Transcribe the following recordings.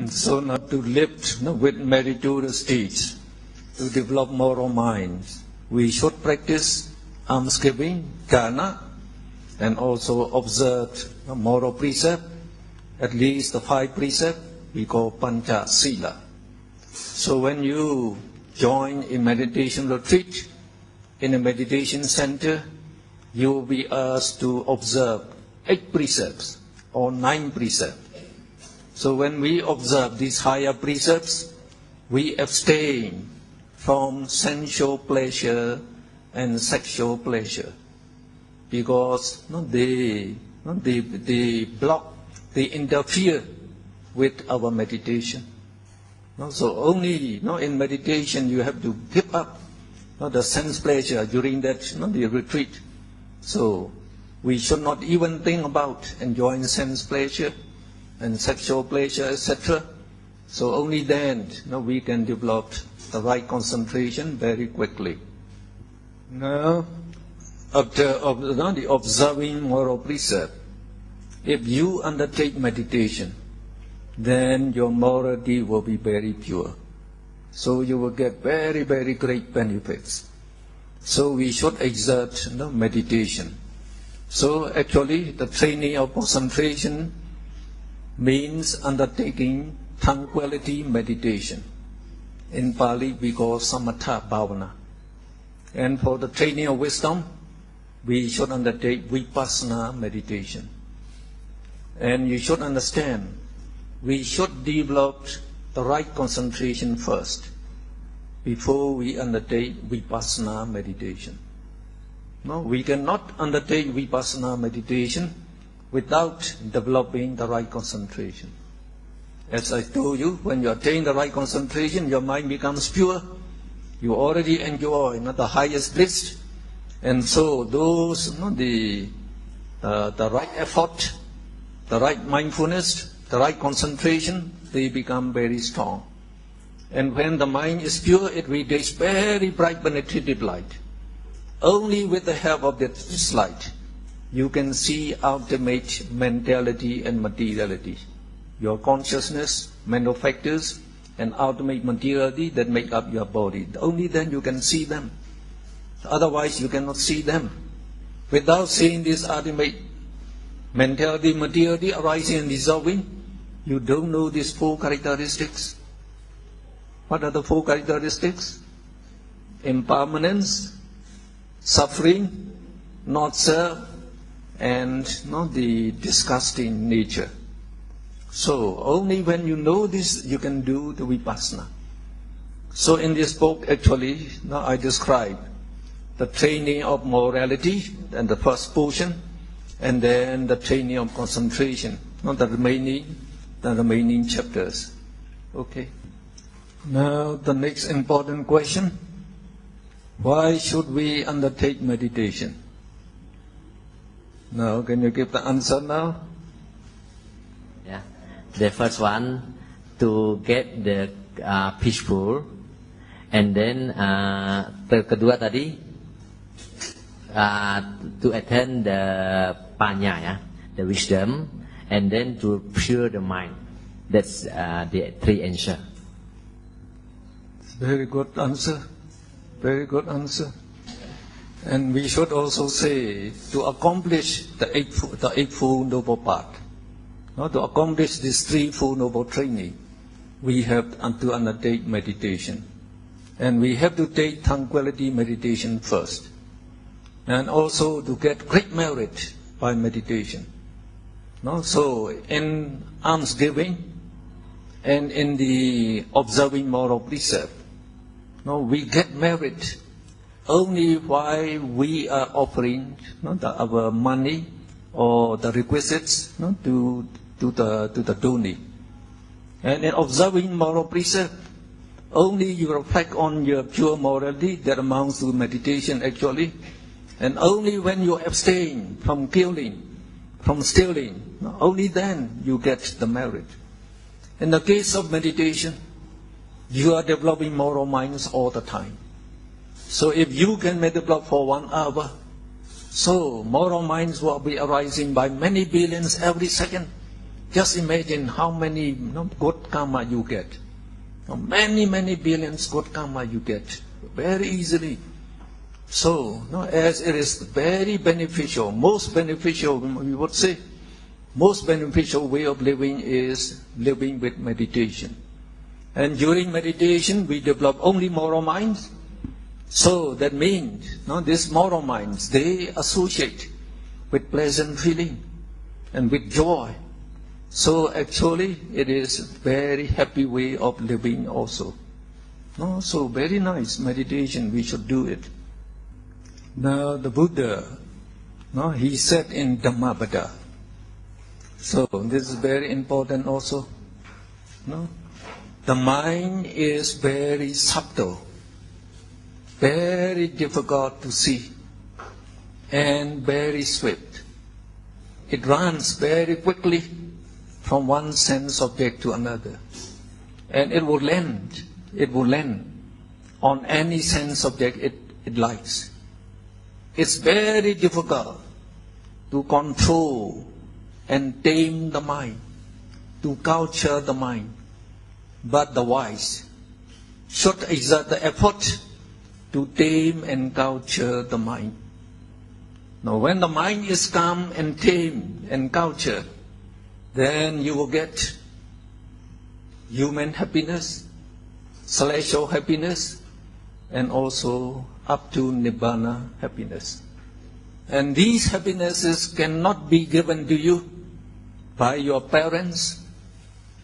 So not to live with meritorious deeds, to develop moral minds, we should practice almsgiving, dana, and also observe moral precept, at least the 5 precepts we call pancha sila. So when you join a meditation retreat in a meditation center, you will be asked to observe 8 precepts or 9 precepts. So when we observe these higher precepts, we abstain from sensual pleasure and sexual pleasure, because they block, they interfere with our meditation. So only in meditation you have to give up the sense pleasure during that the retreat. So we should not even think about enjoying sense pleasure and sexual pleasure, etc. So only then we can develop the right concentration very quickly. Now, after the observing moral precept, if you undertake meditation, then your morality will be very pure. So you will get very, very great benefits. So we should exert meditation. So actually the training of concentration means undertaking tranquility meditation. In Pali we call samatha bhavana. And for the training of wisdom, we should undertake vipassana meditation. And you should understand, we should develop the right concentration first before we undertake vipassana meditation. No, we cannot undertake vipassana meditation without developing the right concentration. As I told you, when you attain the right concentration, your mind becomes pure. You already enjoy the highest bliss, and so those the right effort, the right mindfulness, the right concentration, they become very strong. And when the mind is pure, it radiates very bright penetrative light. Only with the help of this light, you can see ultimate mentality and materiality. Your consciousness, mental factors, and ultimate materiality that make up your body. Only then you can see them. Otherwise you cannot see them. Without seeing this ultimate mentality, materiality arising and dissolving, you don't know these 4 characteristics. What are the 4 characteristics? Impermanence, suffering, not self, and the disgusting nature. So only when you know this, you can do the vipassana. So in this book, actually, now I describe the training of morality and the first portion, and then the training of concentration, the remaining chapters. Okay. Now the next important question: why should we undertake meditation? Now, can you give the answer now? Yeah. The first one, to get the peaceful, and then kedua tadi to attain the panya, yeah, the wisdom, and then to pure the mind. That's the 3 answer. Very good answer. Very good answer. And we should also say, to accomplish the eightfold noble path, to accomplish this threefold noble training, we have to undertake meditation. And we have to take tranquility meditation first. And also to get great merit by meditation. So in almsgiving and in the observing moral precept, we get merit only while we are offering our money or the requisites to the donee. And in observing moral precept, only you reflect on your pure morality that amounts to meditation actually. And only when you abstain from killing, from stealing, only then you get the merit. In the case of meditation, you are developing moral minds all the time. So if you can meditate for 1 hour, so moral minds will be arising by many billions every second. Just imagine how many good karma you get. Many billions good karma you get very easily. So, as it is very beneficial, most beneficial, we would say, most beneficial way of living is living with meditation. And during meditation, we develop only moral minds. So that means, these moral minds, they associate with pleasant feeling and with joy. So actually, it is a very happy way of living also. So very nice meditation, we should do it. Now the Buddha, he said in Dhammavada. So this is very important also. The mind is very subtle, very difficult to see, and very swift. It runs very quickly from one sense object to another, and it will land on any sense object it likes. It's very difficult to control and tame the mind, to culture the mind. But the wise should exert the effort to tame and culture the mind. Now when the mind is calm and tame and cultured, then you will get human happiness, celestial happiness, and also up to Nibbana happiness. And these happinesses cannot be given to you by your parents,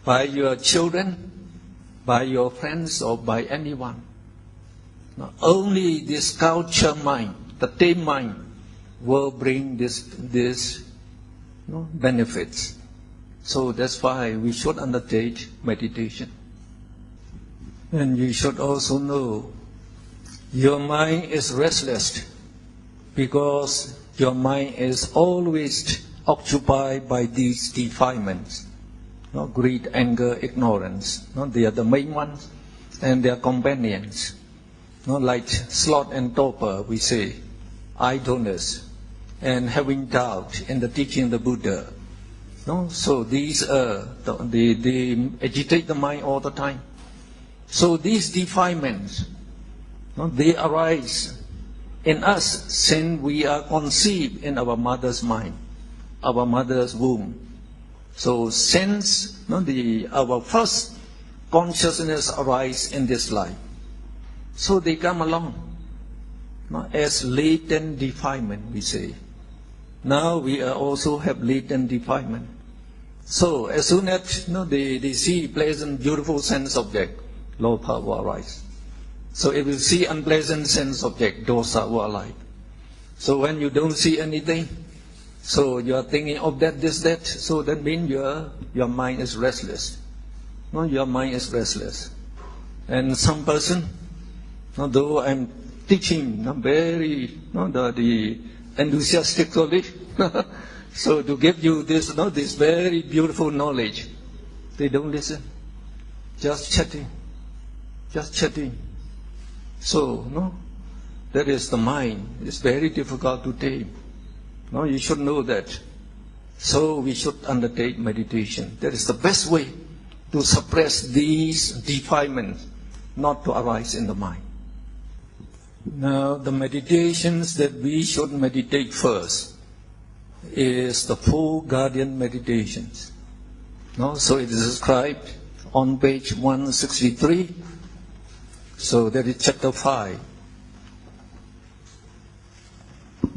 by your children, by your friends, or by anyone. Now, only this cultured mind, the tame mind, will bring this benefits. So that's why we should undertake meditation. And you should also know your mind is restless because your mind is always occupied by these defilements. Greed, anger, ignorance. They are the main ones, and their companions. Like sloth and torpor, we say, idleness, and having doubt in the teaching of the Buddha. So these they agitate the mind all the time. So these defilements, they arise in us since we are conceived in our mother's mind, our mother's womb. So since our first consciousness arises in this life, so they come along as latent defilement, we say. Now we also have latent defilement. So as soon as they see pleasant, beautiful sense object, lobha will arise. So if you see unpleasant sense object, dosa will arise. So when you don't see anything, so you are thinking of that, this, that. So that means your mind is restless. Your mind is restless. And some person, though I'm teaching very the enthusiastically, so to give you this this very beautiful knowledge, they don't listen. Just chatting. So that is the mind. It's very difficult to tame. You should know that. So we should undertake meditation. That is the best way to suppress these defilements not to arise in the mind. Now the meditations that we should meditate first is the 4 guardian meditations. So it is described on page 163. So that is chapter 5.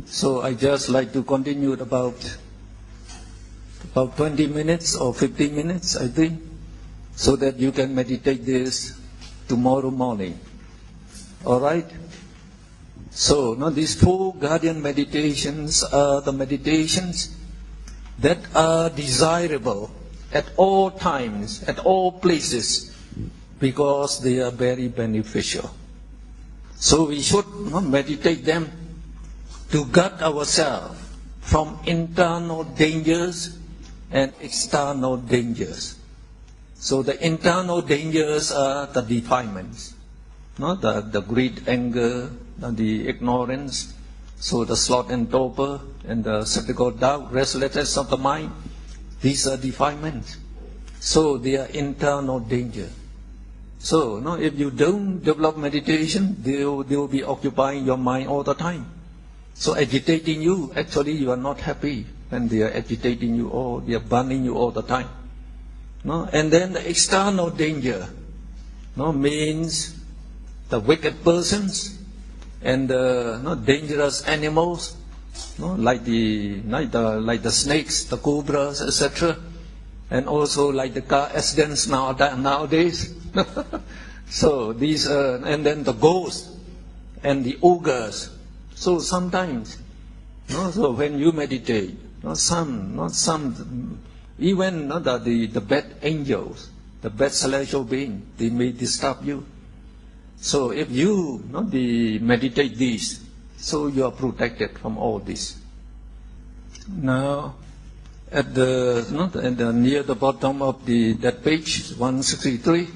So I just like to continue about 20 minutes or 15 minutes, I think, so that you can meditate this tomorrow morning. All right? So now these 4 guardian meditations are the meditations that are desirable at all times, at all places, because they are very beneficial. So we should meditate them to guard ourselves from internal dangers and external dangers. So the internal dangers are the defilements, the greed, anger, the ignorance, so the sloth and torpor, and the skeptical doubt, restlessness of the mind, These are defilements. So they are internal danger. So if you don't develop meditation, they will be occupying your mind all the time. So agitating you, actually you are not happy when they are agitating you or they are burning you all the time. And then the external danger means the wicked persons and the dangerous animals, like the snakes, the cobras, etc. And also like the car accidents nowadays. So these and then the ghosts and the ogres. So sometimes, so when you meditate, even the bad angels, the bad celestial beings, they may disturb you. So if you meditate this, so you are protected from all this. Now, at near the bottom of that page 163,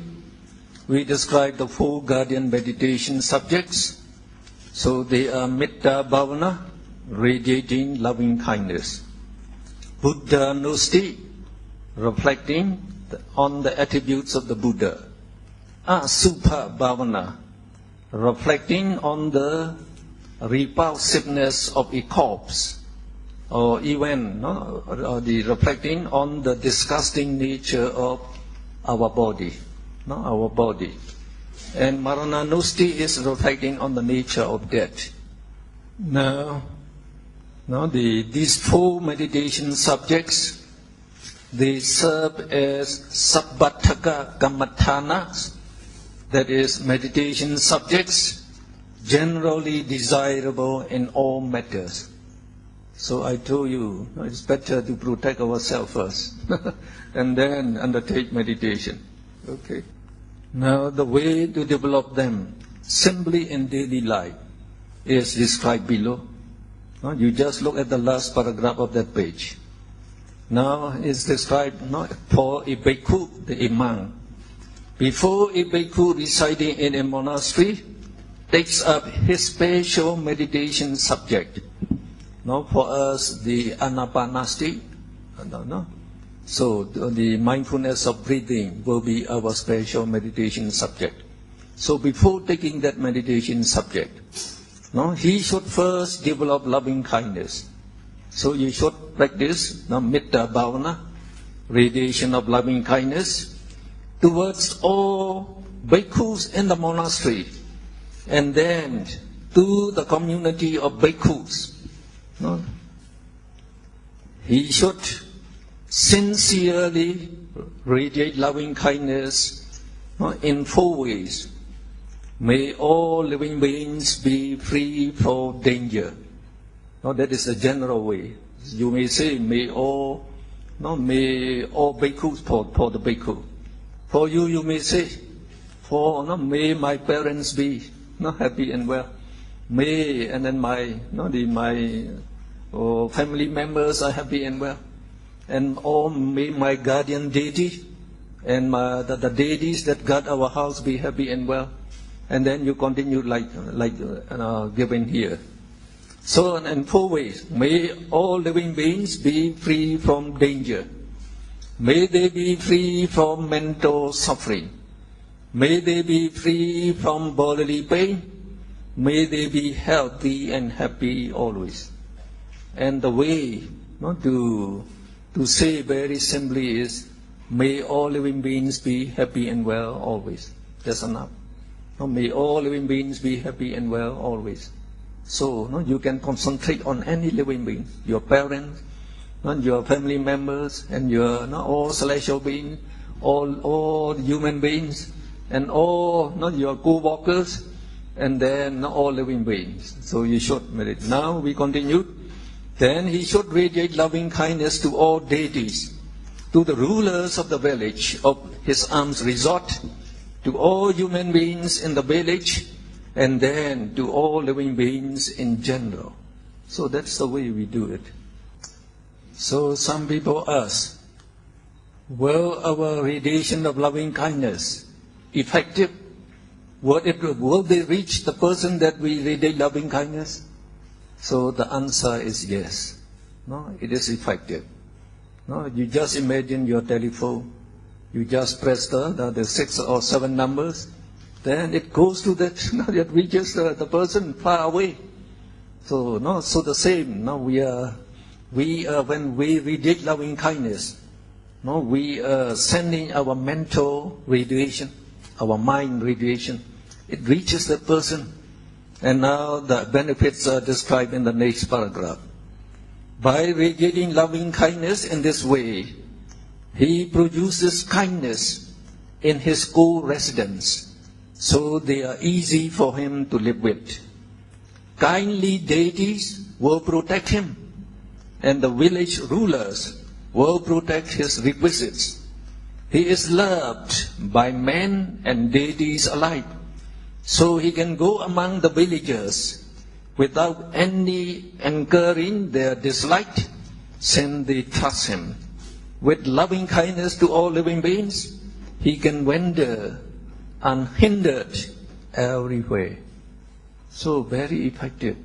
we describe the 4 guardian meditation subjects. So they are Metta Bhavana, radiating loving kindness; Buddha Nusti, reflecting on the attributes of the Buddha; Asubha Bhavana, reflecting on the repulsiveness of a corpse, or even reflecting on the disgusting nature of our body, our body. And Marananusti is reflecting on the nature of death. Now these 4 meditation subjects, they serve as Sabbataka Kammathanas, that is, meditation subjects generally desirable in all matters. So I told you, it's better to protect ourselves first and then undertake meditation. Okay. Now the way to develop them simply in daily life is described below. You just look at the last paragraph of that page. Now it's described for a bhikkhu, a monk. Before a bhikkhu residing in a monastery takes up his special meditation subject. For us, the anapanasati, so the mindfulness of breathing will be our special meditation subject. So before taking that meditation subject, he should first develop loving kindness. So you should practice Metta Bhavana, radiation of loving kindness, towards all bhikkhus in the monastery, and then to the community of bhikkhus. He should sincerely radiate loving kindness in 4 ways. May all living beings be free from danger. That is a general way. You may say, may all bhikkhus, for the bhikkhu. For you, you may say, may my parents be happy and well. May, and then my family members are happy and well. And may my guardian deity and the deities that guard our house be happy and well. And then you continue like given here. So in 4 ways, may all living beings be free from danger. May they be free from mental suffering. May they be free from bodily pain. May they be healthy and happy always. And the way to say very simply is, may all living beings be happy and well always. That's enough. May all living beings be happy and well always. So you can concentrate on any living being, your parents, your family members, and your all celestial beings, all human beings, and all your co-workers, and then all living beings. So you should meditate. Now we continue. Then he should radiate loving kindness to all deities, to the rulers of the village of his alms resort, to all human beings in the village, and then to all living beings in general. So that's the way we do it. So some people ask, will our radiation of loving kindness effective? Will they reach the person that we radiate loving kindness? So the answer is yes. It is effective. No, you just imagine your telephone. You just press the 6 or 7 numbers, then it goes to that, it reaches the person far away. So the same. Now when we radiate loving kindness, we are sending our mental radiation, our mind radiation. It reaches that person. And now the benefits are described in the next paragraph. By radiating loving kindness in this way, he produces kindness in his co-residents, so they are easy for him to live with. Kindly deities will protect him, and the village rulers will protect his requisites. He is loved by men and deities alike, so he can go among the villagers without any incurring their dislike, since they trust him. With loving kindness to all living beings, he can wander unhindered everywhere. So very effective.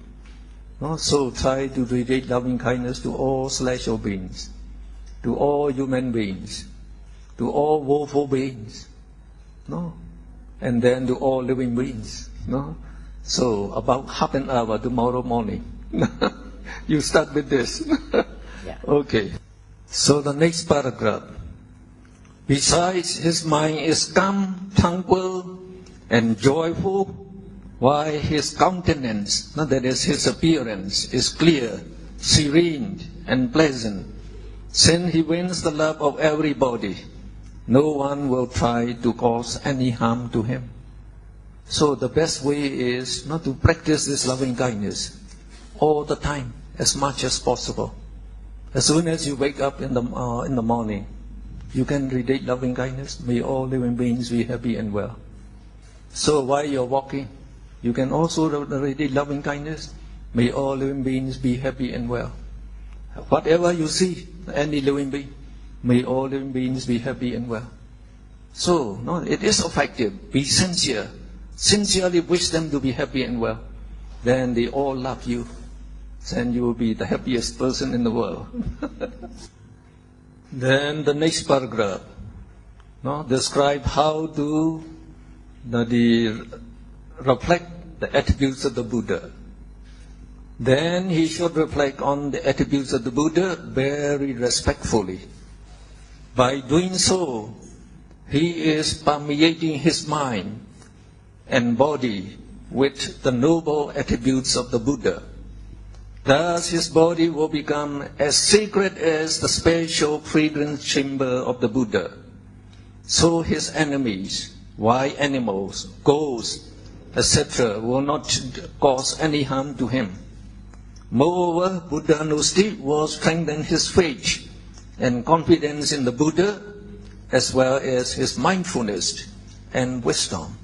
So try to radiate loving kindness to all celestial beings, to all human beings, to all woeful beings, and then to all living beings. So about half an hour tomorrow morning. You start with this. Yeah. Okay. So the next paragraph. Besides, his mind is calm, tranquil, and joyful, while his countenance, that is his appearance, is clear, serene, and pleasant. Since he wins the love of everybody, no one will try to cause any harm to him. So the best way is not to practice this loving kindness all the time, as much as possible. As soon as you wake up in the morning, you can radiate loving kindness. May all living beings be happy and well. So while you're walking, you can also radiate loving kindness. May all living beings be happy and well. Whatever you see, any living being, may all living beings be happy and well. So it is effective. Be sincere. Sincerely wish them to be happy and well. Then they all love you. Then you will be the happiest person in the world. Then the next paragraph describe how to reflect the attributes of the Buddha. Then he should reflect on the attributes of the Buddha very respectfully. By doing so, he is permeating his mind and body with the noble attributes of the Buddha. Thus his body will become as sacred as the special fragrance chamber of the Buddha. So his enemies, wild animals, ghosts, etc., will not cause any harm to him. Moreover, Buddha Nustik will strengthen his faith and confidence in the Buddha, as well as his mindfulness and wisdom.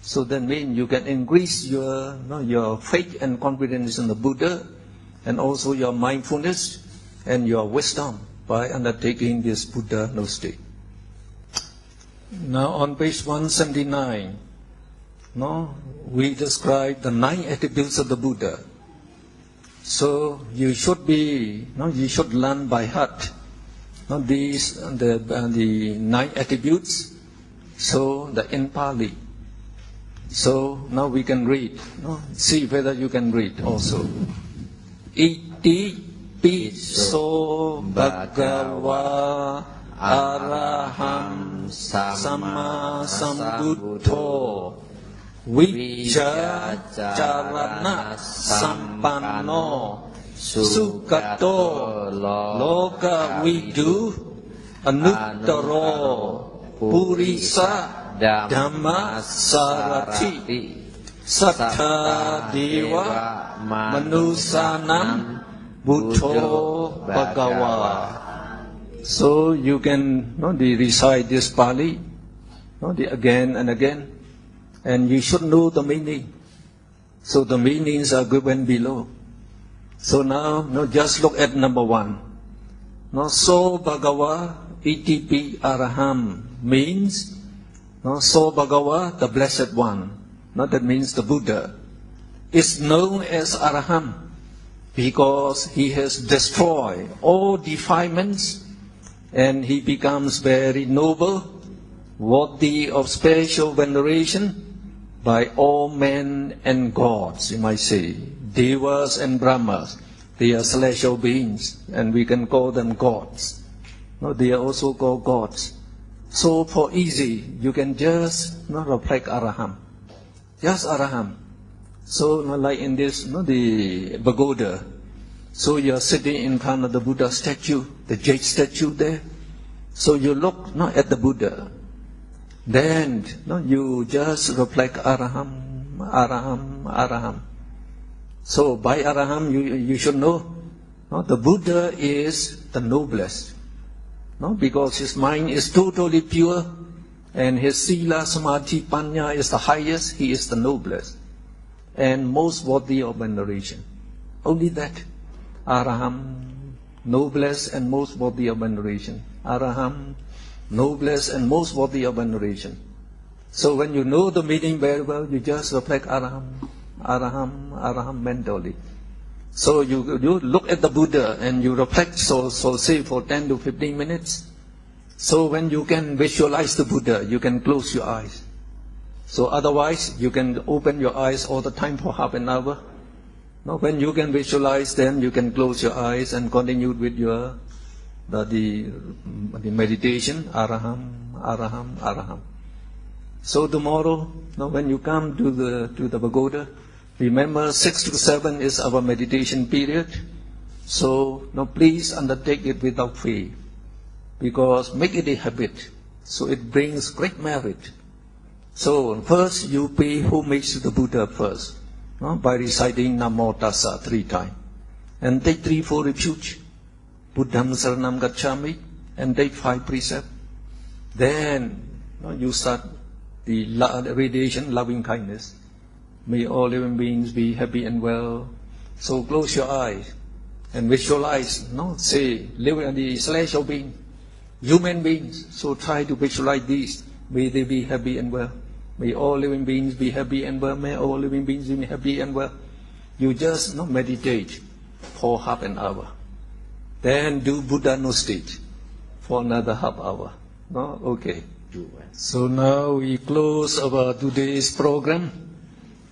So that means you can increase your faith and confidence in the Buddha, and also your mindfulness and your wisdom by undertaking this Buddha Nustik. Now on page 179, we describe the 9 attributes of the Buddha. So you should learn by heart the 9 attributes. So in Pali. So now we can read. See whether you can read also. Iti piso bhagava araham sama sambuddho vicharana sampanno sukato loka vidu anuttaro purisa Dhamma sarati sattha deva manusanam buddho bhagava. So you can recite this Pali again and again, and you should know the meaning. So the meanings are given below. So now just look at number 1. So bhagava iti araham means so Bhagava, the Blessed One, that means the Buddha, is known as Araham because he has destroyed all defilements and he becomes very noble, worthy of special veneration by all men and gods, you might say. Devas and Brahmas, they are celestial beings, and we can call them gods. No, they are also called gods. So for easy, you can just reflect Araham. Just Araham. So like in this, the pagoda. So you are sitting in front of the Buddha statue, the jade statue there. So you look at the Buddha. Then you just reflect Araham, Araham, Araham. So by Araham, you should know the Buddha is the noblest. Because his mind is totally pure, and his Sila, Samadhi, Panya is the highest, he is the noblest, and most worthy of veneration. Only that. Araham, noblest and most worthy of veneration. Araham, noblest and most worthy of veneration. So when you know the meaning very well, you just reflect Araham, Araham, Araham mentally. So you look at the Buddha and you reflect, so say for 10 to 15 minutes. So when you can visualize the Buddha, you can close your eyes. So otherwise, you can open your eyes all the time for half an hour. Now when you can visualize, then you can close your eyes and continue with your the meditation, Araham, Araham, Araham. So tomorrow, when you come to the pagoda, remember 6 to 7 is our meditation period. So please undertake it without fear, because make it a habit. So it brings great merit. So first you pay homage to the Buddha first, by reciting Namo Tassa 3 times, and take 3-4 refuge, Buddham Saranam Gacchami, and take 5 precepts. Then you start the radiation, loving kindness. May all living beings be happy and well. So close your eyes and visualize, say, living the celestial being, human beings. So try to visualize these. May they be happy and well. May all living beings be happy and well. May all living beings be happy and well. You just meditate for half an hour. Then do Buddha no state for another half hour. Okay. So now we close our today's program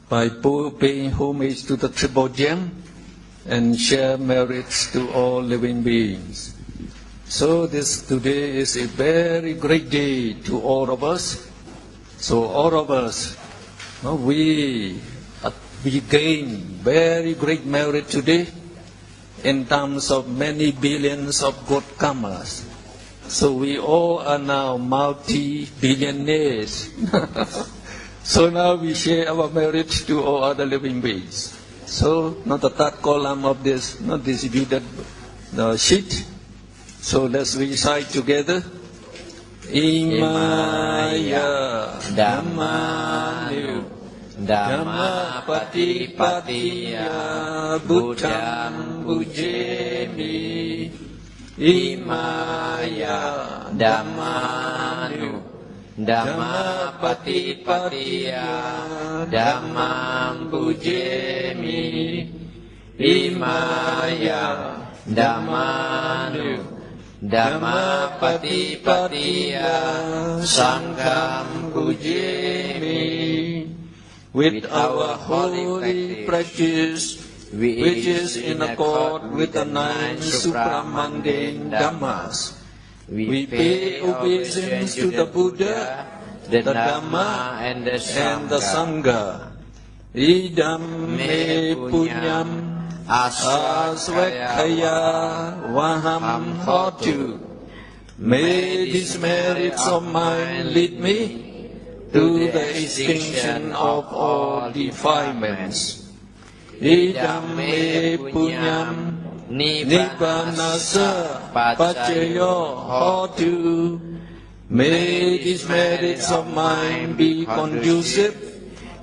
by paying homage to the Triple Gem and share merits to all living beings. So today is a very great day to all of us. So all of us, we gain very great merit today in terms of many billions of good karmas. So we all are now multi-billionaires. So now we share our merit to all other living beings. So the third column of this distributed sheet. So let's recite together. Imaya Dhammanu Dhamma Patipatiya Buddham Bujemi. Imaya Dhammanu Dhamma Patipatiya Dhammam Bujemi. Imaya Dhammanu Dhamma Patipatiya Sangham Bujemi. With our holy practice, which is in accord with the 9 supramundane Dhammas, we pay obeisance to the Buddha, the Dhamma, and the Sangha. Idam me punyam asvekaya vaham hotu. May these merits of mine lead me to the extinction of all defilements. Idam me punyam Nibbanasa Pachayo Hotu. May these merits of mine be conducive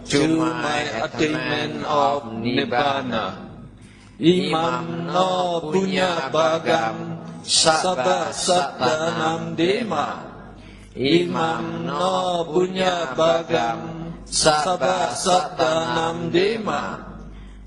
to my attainment of Nibbana. Imam no punya bagam sabba sattanam dema. Imam no punya bagam sabba sattanam dema.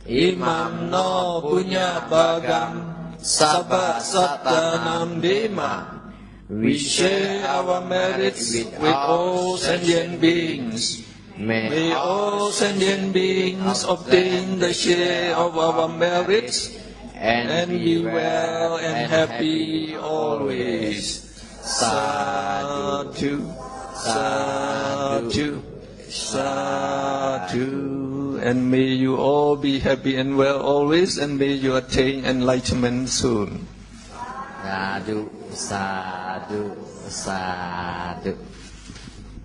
Imam no punya bagam sabba sattanam dema. We share our merits with all sentient beings. May all sentient beings obtain the share of our merits and be well and happy always. Sadhu, sadhu, sadhu. And may you all be happy and well always, and may you attain enlightenment soon. Sadhu, sadhu, sadhu.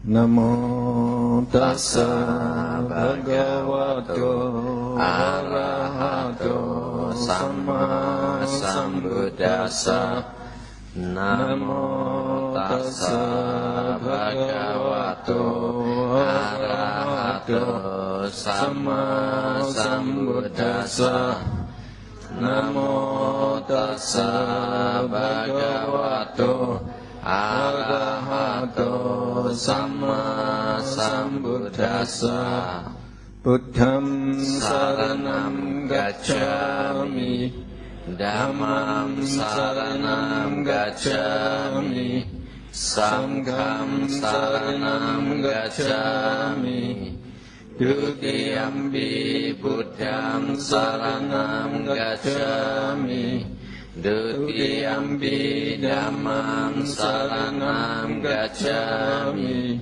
Namo tassa bhagavato arahato samma sambuddhassa. Namo tassa bhagavato arahato samma sambuddhassa. Namo tassa bhagavato arahato samma sambuddhassa. Buddham saranam gacchami, Dhammam saranam gacchami, Sangham saranam gacchami. Dutiyampi Buddham saranam gacchami, Dutiyampi Dhammam saranam gacchami,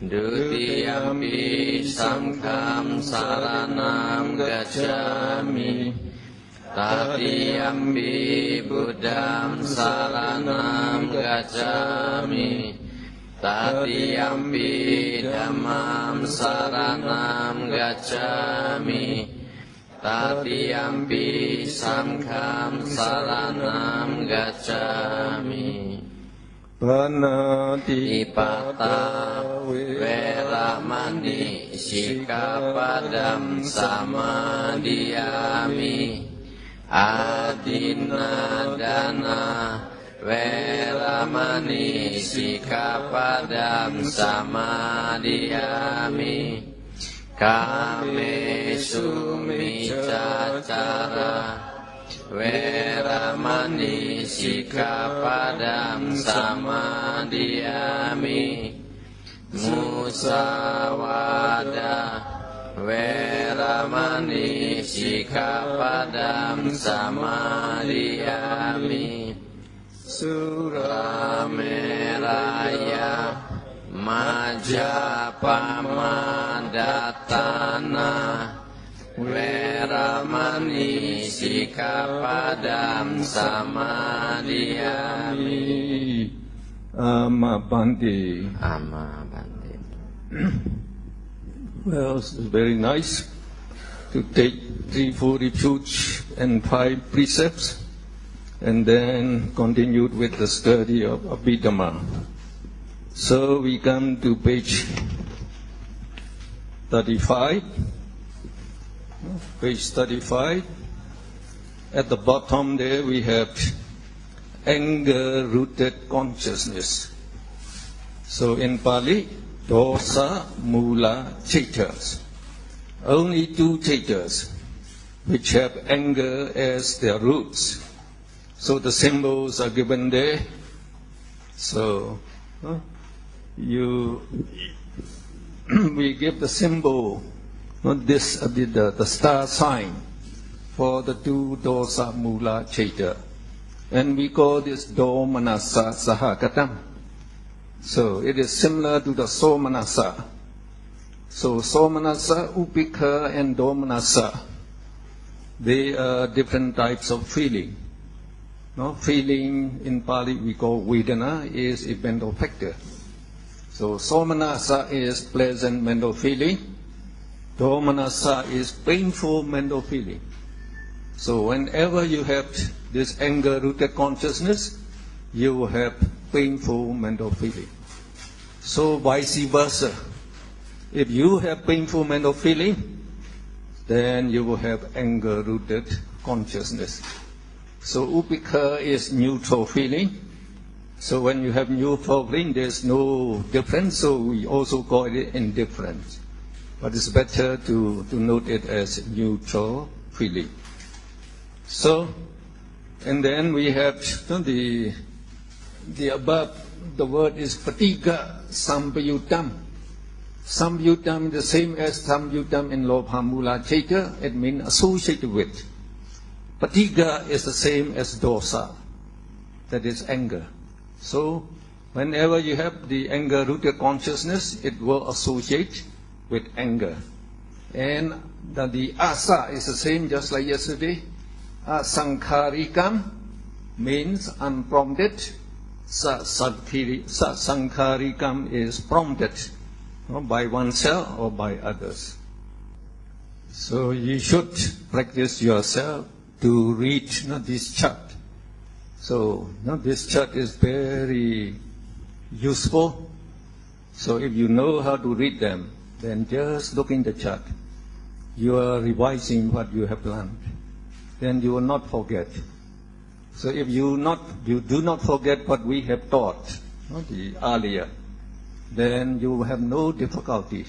Dutiyampi Sangham saranam gacchami, Tatiyampi Buddham saranam gacchami, Tatiyampi Dhammam saranam gacchami, Tatiyampi Sangham saranam gacchami. Panati pata veramani sikapadam samadhiyami. Adinadana veramani sikapadam samadhiyami. Kamesu micacara veramani sikapadam samadhiyami. Musawada veramani sikapadam samadhiyami. Surameraya Majapamadatana veramani sikapadam samadhiyami. Amabante. Amabante. Well, it's very nice to take 3 full refuge and 5 precepts, and then continued with the study of Abhidhamma. So we come to page 35. Page 35. At the bottom there we have anger-rooted consciousness. So in Pali, dosa, mula, citas. Only 2 citas which have anger as their roots. So the symbols are given there. So we give the symbol, this the star sign for the 2 dosa, mula, cita, and we call this domanassa sahagatam. So it is similar to the somanassa. So somanassa, upekha, and domanassa, they are different types of feeling. Feeling in Pali we call vedana is a mental factor. So somanassa is pleasant mental feeling. Domanassa is painful mental feeling. So whenever you have this anger-rooted consciousness, you will have painful mental feeling. So vice versa. If you have painful mental feeling, then you will have anger-rooted consciousness. So upekha is neutral feeling. So when you have neutral feeling, there's no difference, so we also call it indifference. But it's better to note it as neutral feeling. So, and then we have the the above, the word is Patiga Sampayutam. Sampayutam is the same as Sampayutam in Lobha Mula Chaita. It means associated with. Patiga is the same as dosa, that is anger. So whenever you have the anger-rooted consciousness, it will associate with anger. And the asa is the same, just like yesterday. Asankharikam means unprompted. Sankharikam is prompted by oneself or by others. So you should practice yourself to read this chart. So this chart is very useful. So if you know how to read them, then just look in the chart. You are revising what you have learned. Then you will not forget. So if you do not forget what we have taught earlier, then you have no difficulty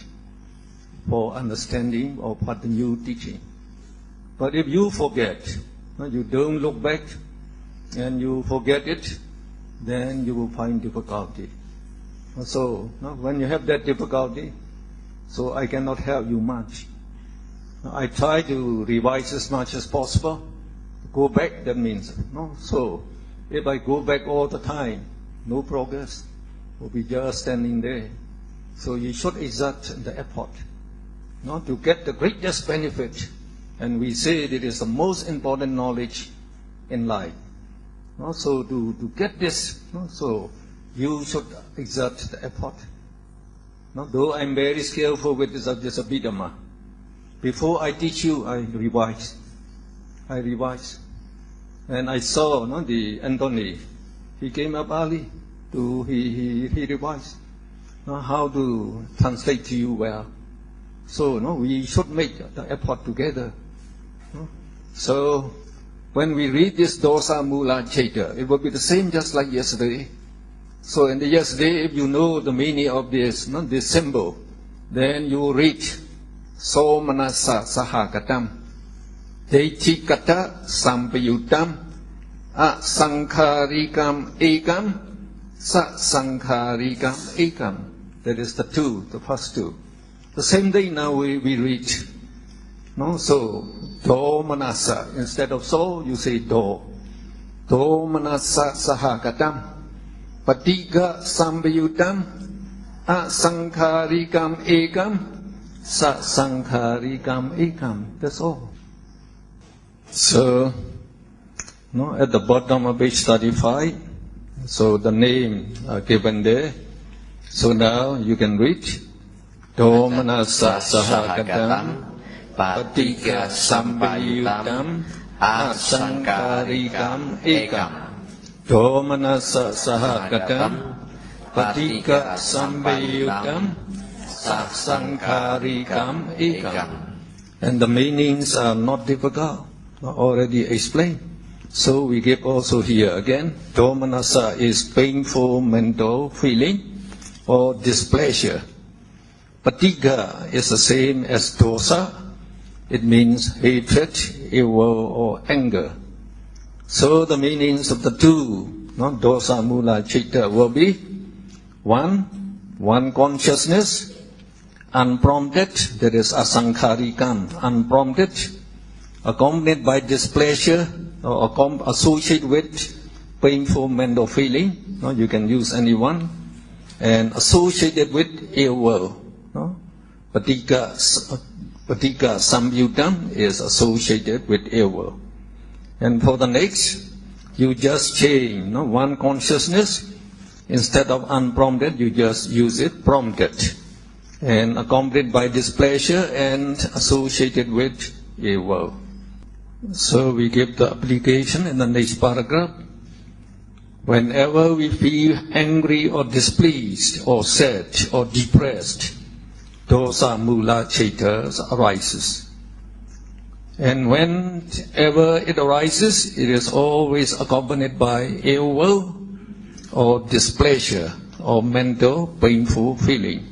for understanding of what the new teaching. But if you forget, you don't look back and you forget it, then you will find difficulty. So when you have that difficulty, so I cannot help you much. I try to revise as much as possible. Go back, that means no. So if I go back all the time, no progress. We'll be just standing there. So you should exert the effort to get the greatest benefit. And we say it is the most important knowledge in life. So to get this, so you should exert the effort. Though I'm very skillful with this Abhidhamma, before I teach you, I revise. And I saw the Anthony, he came up early, he revised how to translate to you well. So we should make the effort together. So when we read this Dosa Mula Chaita, it will be the same just like yesterday. So in the yesterday, if you know the meaning of this, this symbol, then you read Somanasa Sahagatam, Deichikata Sampayutam, Asankharikam Ekam, Sasankharikam Ekam. That is the first two. The same day now we read. So, Do Manasa, instead of so, you say Do. Do Manasa Sahagatam, Patiga Sampayutam, Asankharikam Ekam, Sasankharikam Ekam. That's all. So, at the bottom of page 35, so the name are given there. So now you can read Do Manasa Sahagatam, Patiga Sampayutam, Asankharikam Ekam. Do Manasa Sahagatam, Patiga Sampayutam, Asankharikam Ekam. And the meanings are not difficult, already explained. So we give also here again. Domanasa is painful mental feeling or displeasure. Patiga is the same as dosa. It means hatred, evil, or anger. So the meanings of the two, dosa mula chitta, will be one consciousness, unprompted, that is asankharikam, unprompted, accompanied by displeasure, or associated with painful mental feeling. You can use any one, and associated with ill will. Patiga Sampayutam is associated with ill will. And for the next, you just change one consciousness. Instead of unprompted, you just use it prompted, and accompanied by displeasure and associated with ill will. So we give the application in the next paragraph. Whenever we feel angry or displeased or sad or depressed, dosa mula chitta arises. And whenever it arises, it is always accompanied by ill will or displeasure or mental painful feeling.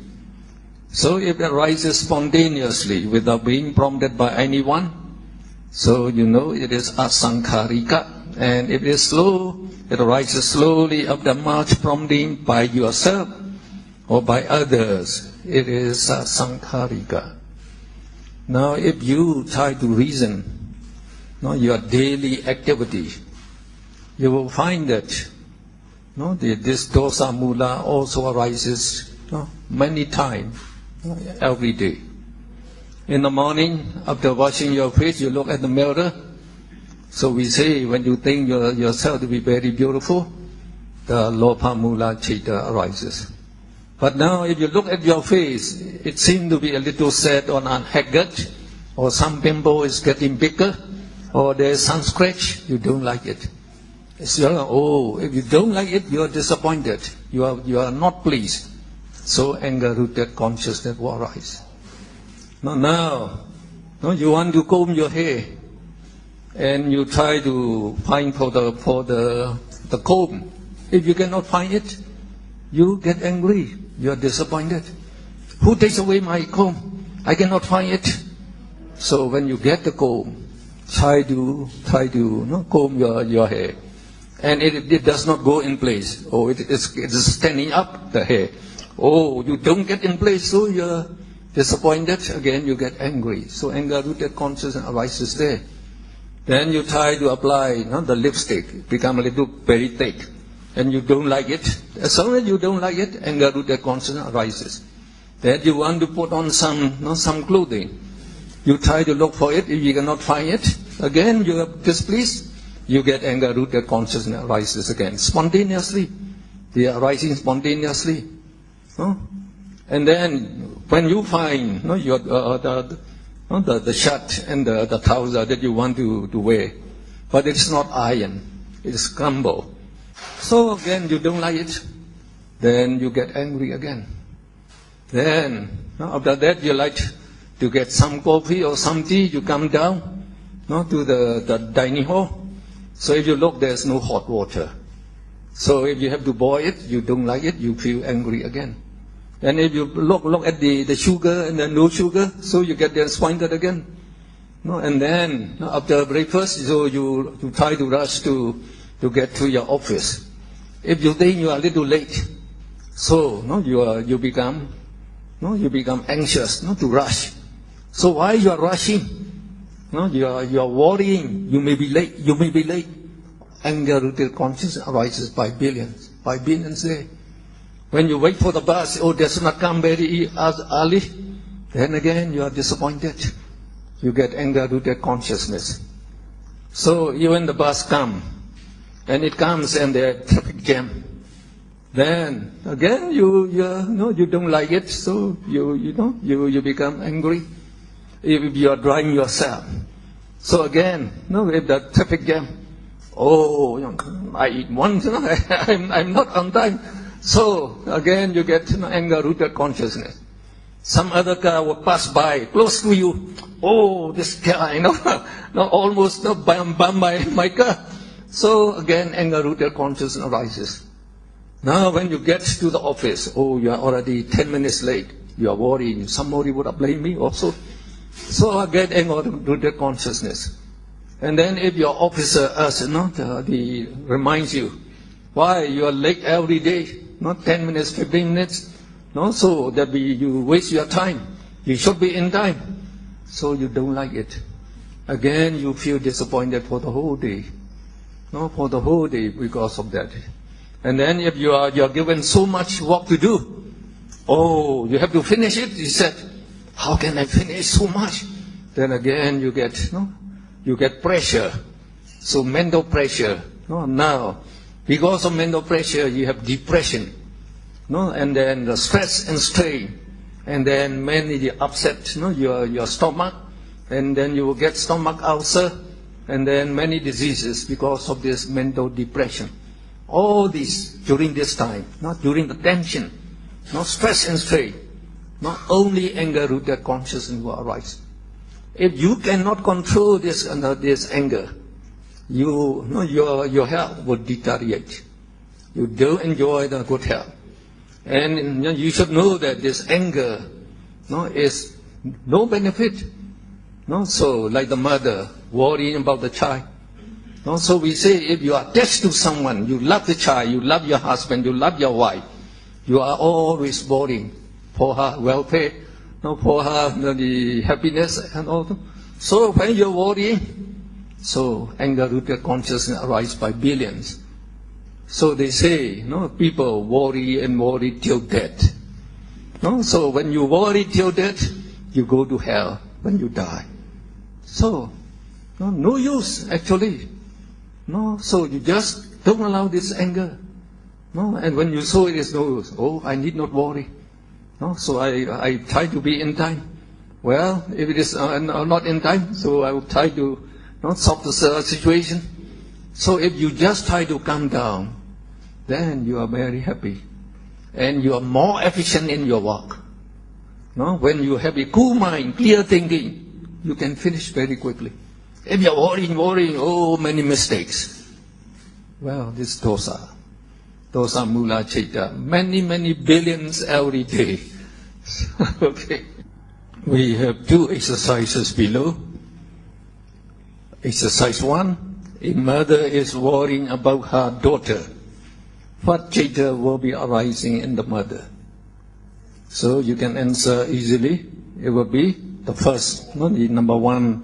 So if it arises spontaneously without being prompted by anyone, so you know it is asankharika, And if it is slow, it arises slowly up the march prompting by yourself or by others. It is sankharika. Now if you try to reason your daily activity, you will find that this dosa mula also arises many times every day. In the morning, after washing your face, you look at the mirror. So we say, when you think yourself to be very beautiful, the lopa mula chitta arises. But now, if you look at your face, it seems to be a little sad or haggard, or some pimple is getting bigger, or there's some scratch, you don't like it. If you don't like it, you are disappointed. You are not pleased. So anger-rooted consciousness will arise. Now, you want to comb your hair, and you try to find for the comb. If you cannot find it, you get angry. You are disappointed. Who takes away my comb? I cannot find it. So when you get the comb, try to comb your hair, and it does not go in place. Oh, it is standing up, the hair. Oh, you don't get in place, so you're disappointed. Again, you get angry. So anger-rooted consciousness arises there. Then you try to apply the lipstick, become a little very thick, and you don't like it. As soon as you don't like it, anger-rooted consciousness arises. Then you want to put on some clothing. You try to look for it. If you cannot find it, again you are displeased. You get anger-rooted consciousness arises again spontaneously. They are arising spontaneously. And then when you find the shirt and the trouser that you want to wear, but it's not iron, it's crumble. So again you don't like it, then you get angry again. Then after that you like to get some coffee or some tea, you come down to the dining hall. So if you look, there's no hot water. So if you have to boil it, you don't like it, you feel angry again. And if you look at the sugar and the no sugar, so you get disappointed again. And then after breakfast, so you try to rush to get to your office. If you think you are a little late, so you become anxious, to rush. So why you are rushing? You are worrying. You may be late. Anger-rooted consciousness arises by billions there. When you wait for the bus, does not come very early, then again you are disappointed. You get anger-rooted consciousness. So even the bus comes, and it comes and there's traffic jam. Then again you don't like it, so you become angry. If you are driving yourself, so again if the traffic jam, I want I'm not on time. So again you get anger-rooted consciousness. Some other car will pass by close to you. Oh, this guy, almost bump my car. So again anger-rooted consciousness arises. Now when you get to the office, you are already 10 minutes late. You are worried. Somebody would have blamed me also. So again anger-rooted consciousness. And then if your officer reminds you, why you are late every day, 10 minutes, 15 minutes, so that you waste your time. You should be in time. So you don't like it. Again, you feel disappointed for the whole day. For the whole day because of that. And then if you are given so much work to do, you have to finish it. You said, how can I finish so much? Then again you get pressure. So mental pressure. Now, because of mental pressure, you have depression. And then the stress and strain. And then mainly upset your stomach. And then you will get stomach ulcer. And then many diseases because of this mental depression. All this during this time, not during the tension, stress and strain. Not only anger-rooted consciousness will arise. If you cannot control this anger, your health will deteriorate. You don't enjoy the good health. And you should know that this anger is no benefit. So like the mother worrying about the child. No? So we say if you are attached to someone, you love the child, you love your husband, you love your wife, you are always worrying for her welfare, no, for her the happiness and all that. So when you're worrying, so anger-rooted consciousness arises by billions. So they say, no, people worry and worry till death. No? So when you worry till death, you go to hell when you die. So, no use actually. No, so you just don't allow this anger. No, and when you saw it is no use. Oh, I need not worry. No, so I try to be in time. Well, if it is not in time, so I will try to solve the situation. So if you just try to calm down, then you are very happy, and you are more efficient in your work. No, when you have a cool mind, clear thinking, you can finish very quickly. If you are worrying, oh, many mistakes. Well, this dosa mula chitta, many billions every day. Okay. We have 2 exercises below. Exercise 1, a mother is worrying about her daughter. What chitta will be arising in the mother? So you can answer easily. It will be the first, the number 1,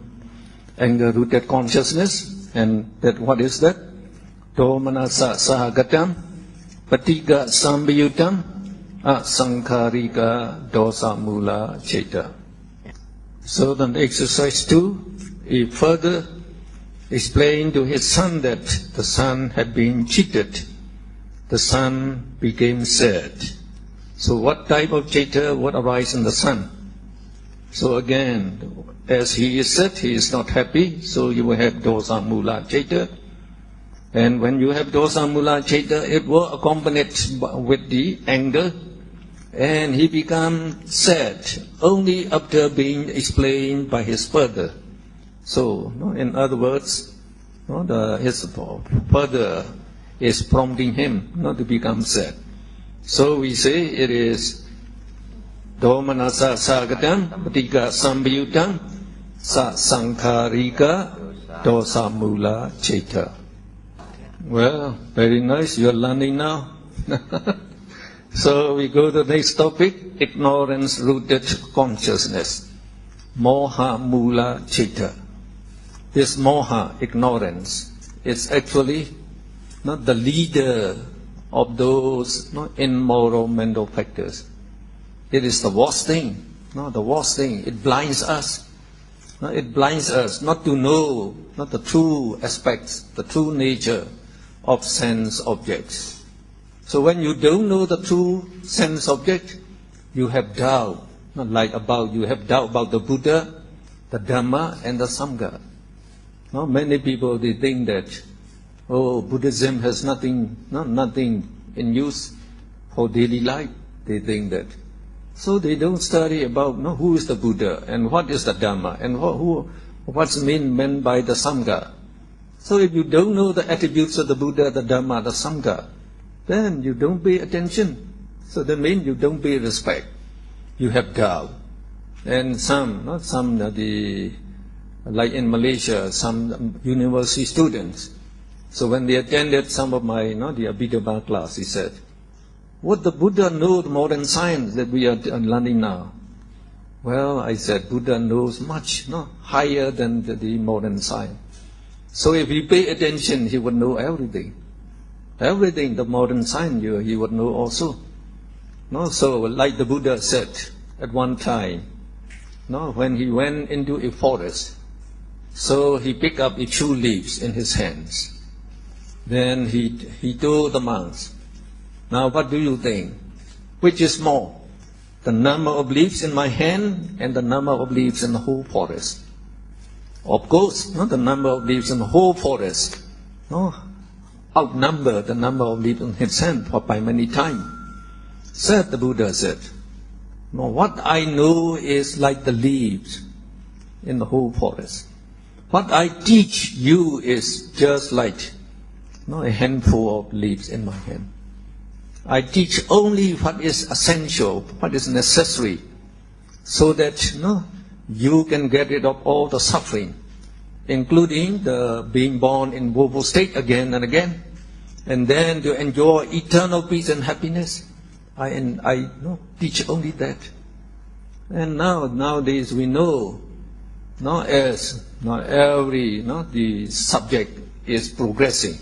anger-rooted consciousness. And that, what is that? Domanasa sahagatam, patiga sambayutam, asankharika dosa mula chitta. So then exercise 2, he further explained to his son that the son had been cheated. The son became sad. So what type of chitta would arise in the son? So again, as he is sad, he is not happy, so you will have dosa mula chitta. And when you have dosa mula chitta, it will accompany with the anger, and he becomes sad only after being explained by his father. So, in other words, his father is prompting him not to become sad. So we say it is domanasa sagatam patika sambayutam sa sankharika dosa mula chitta. Well, very nice, you are learning now. So we go to the next topic, ignorance-rooted consciousness. Moha mula chitta. This moha, ignorance, is actually not the leader of those immoral mental factors. It is the worst thing. The worst thing. It blinds us. It blinds us not to know the true aspects, the true nature of sense objects. So when you don't know the true sense object, you have doubt. Not like you have doubt about the Buddha, the Dhamma, and the Sangha. Many people, they think that, Buddhism has nothing in use for daily life. They think that. So they don't study about who is the Buddha and what is the Dhamma and what's meant by the Sangha. So if you don't know the attributes of the Buddha, the Dhamma, the Sangha, then you don't pay attention. So that means you don't pay respect. You have doubt. And like in Malaysia, some university students. So when they attended some of my, the Abhidhamma class, he said, what the Buddha knows more than science that we are learning now? Well, I said, Buddha knows much, higher than the modern science. So if he pay attention, he would know everything. Everything, the modern science, he would know also. So like the Buddha said at one time, when he went into a forest, so he picked up a 2 leaves in his hands. Then he told the monks, now what do you think? Which is more? The number of leaves in my hand and the number of leaves in the whole forest? Of course, the number of leaves in the whole forest outnumber the number of leaves in his hand by many times. Said the Buddha said, what I know is like the leaves in the whole forest. What I teach you is just like a handful of leaves in my hand. I teach only what is essential, what is necessary, so that you can get rid of all the suffering including the being born in woeful state again and again, and then to enjoy eternal peace and happiness. I teach only that. And nowadays we know, as every the subject is progressing.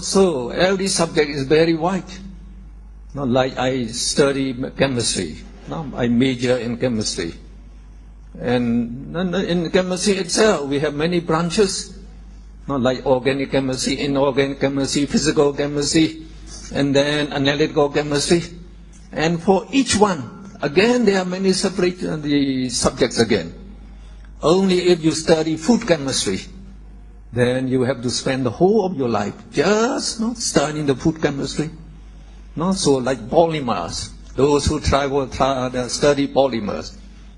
So every subject is very wide. Like I study chemistry. I major in chemistry. And in chemistry itself, we have many branches. Like organic chemistry, inorganic chemistry, physical chemistry, and then analytical chemistry. And for each one, again, there are many separate the subjects again. Only if you study food chemistry, then you have to spend the whole of your life just studying the food chemistry. So like polymers, those who study polymers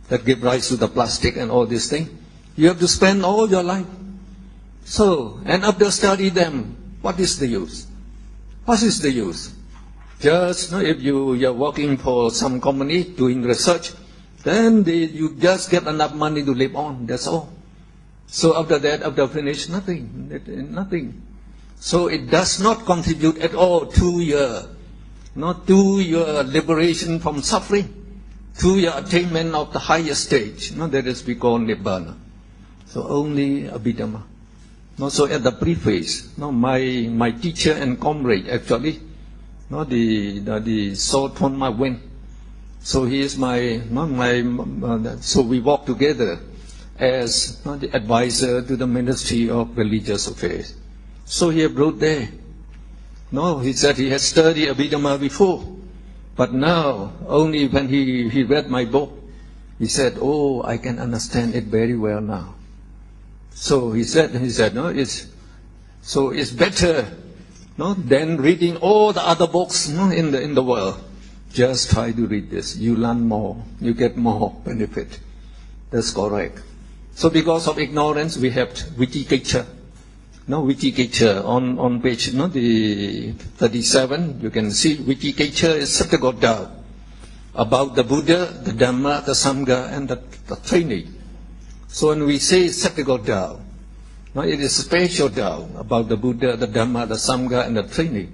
that give rise to the plastic and all these things, you have to spend all your life. So, and after study them, what is the use? What is the use? Just if you're working for some company doing research, then you just get enough money to live on, that's all. So after that, after finish, nothing. So it does not contribute at all to your liberation from suffering, to your attainment of the highest stage. That is we call Nibbana. So only Abhidhamma. So at the preface, my teacher and comrade actually, the So Thon Ma Wen. So he is so we work together as the advisor to the Ministry of Religious Affairs. So he wrote there. He said he had studied Abhidhamma before, but now only when he read my book, he said, "Oh, I can understand it very well now." So he said, it's better, than reading all the other books, in the world. Just try to read this. You learn more. You get more benefit. That's correct. So because of ignorance, we have Vicikiccha. Vicikiccha on page the 37, you can see Vicikiccha is skeptical doubt about the Buddha, the Dhamma, the Sangha, and the Trinity. So when we say skeptical doubt, it is special doubt about the Buddha, the Dhamma, the Sangha, and the Trinity.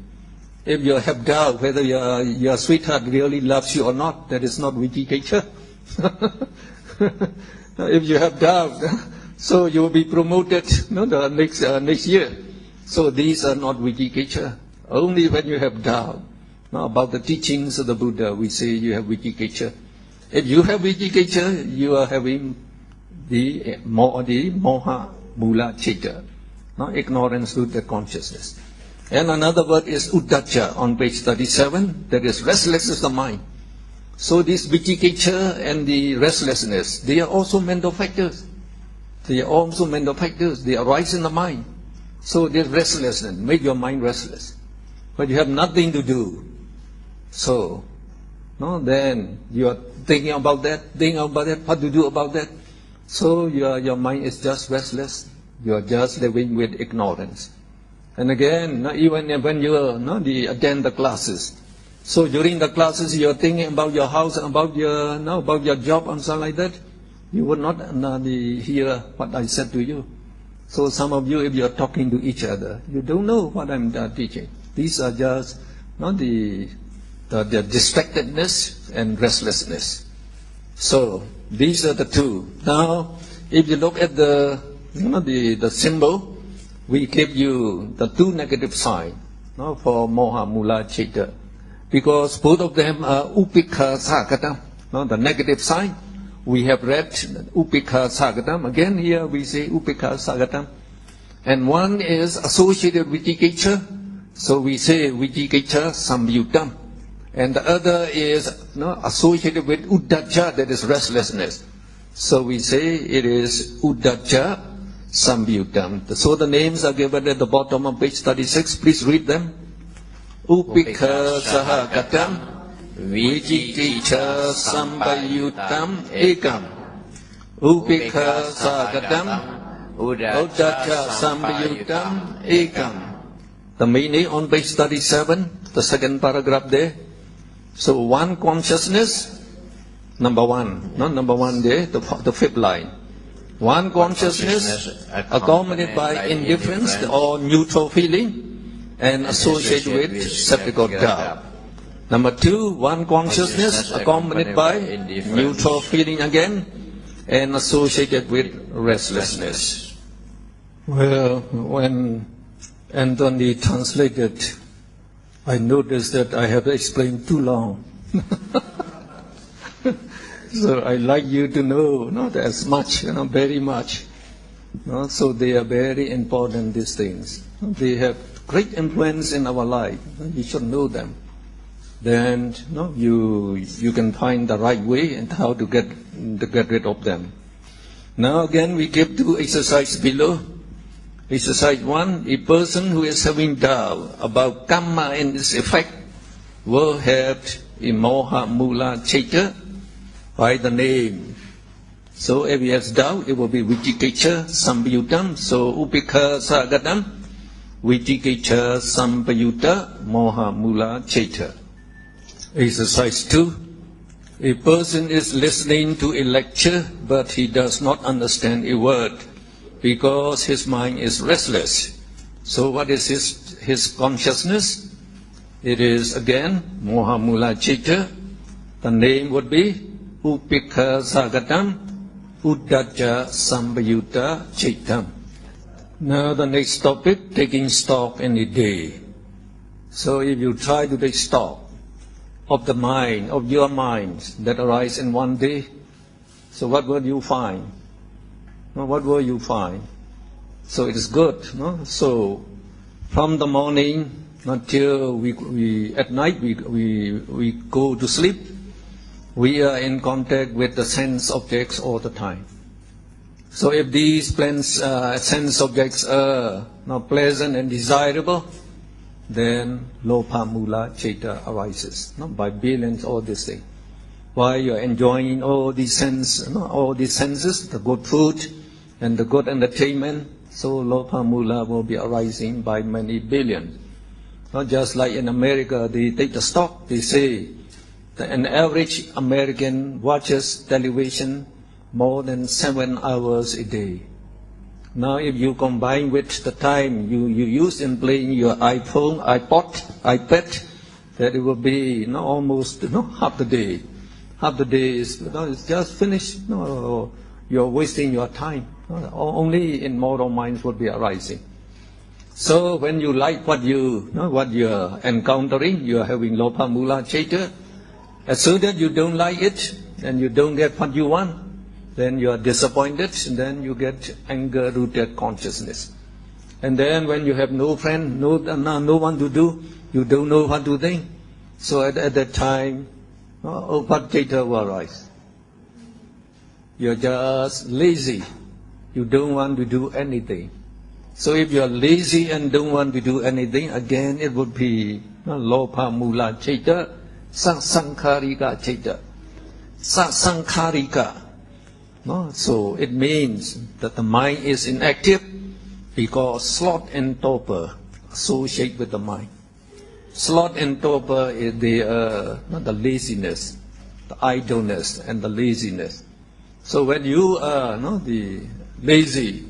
If you have doubt whether your sweetheart really loves you or not, that is not Vicikiccha. If you have doubt, so you will be promoted the next year. So these are not Vicikiccha. Only when you have doubt about the teachings of the Buddha, we say you have Vicikiccha. If you have Vicikiccha, you are having the moha mula citta, ignorance root the consciousness. And another word is uddhacca on page 37, that is restlessness of the mind. So this Vicikiccha and the restlessness, they are also mental factors. They are also mental factors. They arise in the mind. So this restlessness, make your mind restless. But you have nothing to do. So, then you are thinking about that, what to do about that. So your mind is just restless. You are just living with ignorance. And again, even when you attend the classes, so during the classes you are thinking about your house, about your job and something like that, you will not hear what I said to you. So some of you, if you are talking to each other, you don't know what I'm teaching. These are just the distractedness and restlessness. So these are the two. Now, if you look at the symbol, we give you the two negative signs for moha mula citta, because both of them are upekha sagatam. The negative sign, we have read upekha sagatam. Again here we say upekha sagatam. And one is associated with Vicikiccha, so we say Vicikiccha samyuttam. And the other is associated with uddhacca, that is restlessness. So we say it is uddhacca samyuttam. So the names are given at the bottom of page 36. Please read them. Upekha sahagatam Vicikiccha sambayuttam ekam. Upekha sahagatam uddhacca sambayuttam ekam. The meaning on page 37, the second paragraph there. So one consciousness, number one there, the fifth line. One consciousness accompanied by indifference or neutral feeling and associated with skeptical doubt. Number two, one consciousness accompanied by neutral feeling again and associated with restlessness. Well, when Anthony translated, I noticed that I have explained too long. So I like you to know not as much, very much. So they are very important, these things. They have great influence in our life. You should know them. Then you can find the right way and how to get rid of them. Now again we give two exercises below. Exercise 1, a person who is having doubt about karma and its effect will have a moha mula chaita by the name. So if he has doubt, it will be vicikiccha sampayutam. So upekha sagatam, vicikiccha sampayutta moha mula chaita. Exercise 2. A person is listening to a lecture, but he does not understand a word because his mind is restless. So what is his consciousness? It is again moha mula chaita. The name would be upekha sagatam uddhacca sampayutta chaitam. Now the next topic, taking stock in a day. So if you try to take stock of the mind, of your minds that arise in one day, so what will you find? What will you find? So it is good. So from the morning until we at night we go to sleep, we are in contact with the sense objects all the time. So if these sense objects are not pleasant and desirable, then lopa mula chaita arises by billions, all these things. While you are enjoying all these senses, the good food and the good entertainment, so lopa mula will be arising by many billions. Not just like in America, they take the stock, they say that an average American watches television more than 7 hours a day. Now if you combine with the time you use in playing your iPhone, iPad, that it will be almost half the day. Half the day is it's just finished. You're wasting your time. Only immoral minds would be arising. So when you like what you're encountering, you're having lopa mula chaita. As soon as you don't like it and you don't get what you want, then you are disappointed, and then you get anger-rooted consciousness. And then when you have no friend, no one to do, you don't know what to think. So at that time, what chaita will arise? You're just lazy. You don't want to do anything. So if you're lazy and don't want to do anything, again it would be lopa mula chaita, sankharika chaita. Sankharika. So it means that the mind is inactive because sloth and torpor associate with the mind. Sloth and torpor is the laziness, the idleness and the laziness. So when you are the lazy,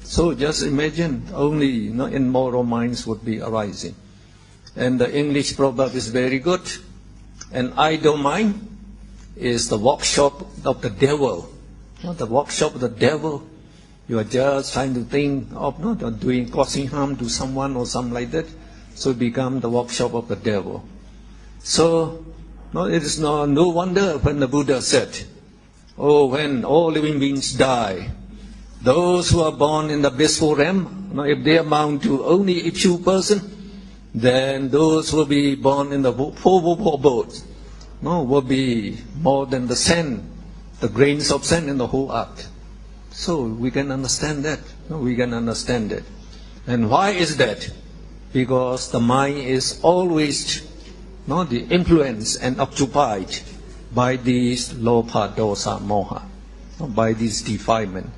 so just imagine only immoral minds would be arising. And the English proverb is very good. An idle mind is the workshop of the devil. Not the workshop of the devil. You are just trying to think of causing harm to someone or something like that. So it becomes the workshop of the devil. So it is no wonder when the Buddha said, when all living beings die, those who are born in the blissful realm, if they amount to only a few persons, then those who will be born in the four abodes will be more than the sand, the grains of sand in the whole earth. So we can understand that. We can understand it. And why is that? Because the mind is always the influence and occupied by these lopa, dosa, moha, by these defilement.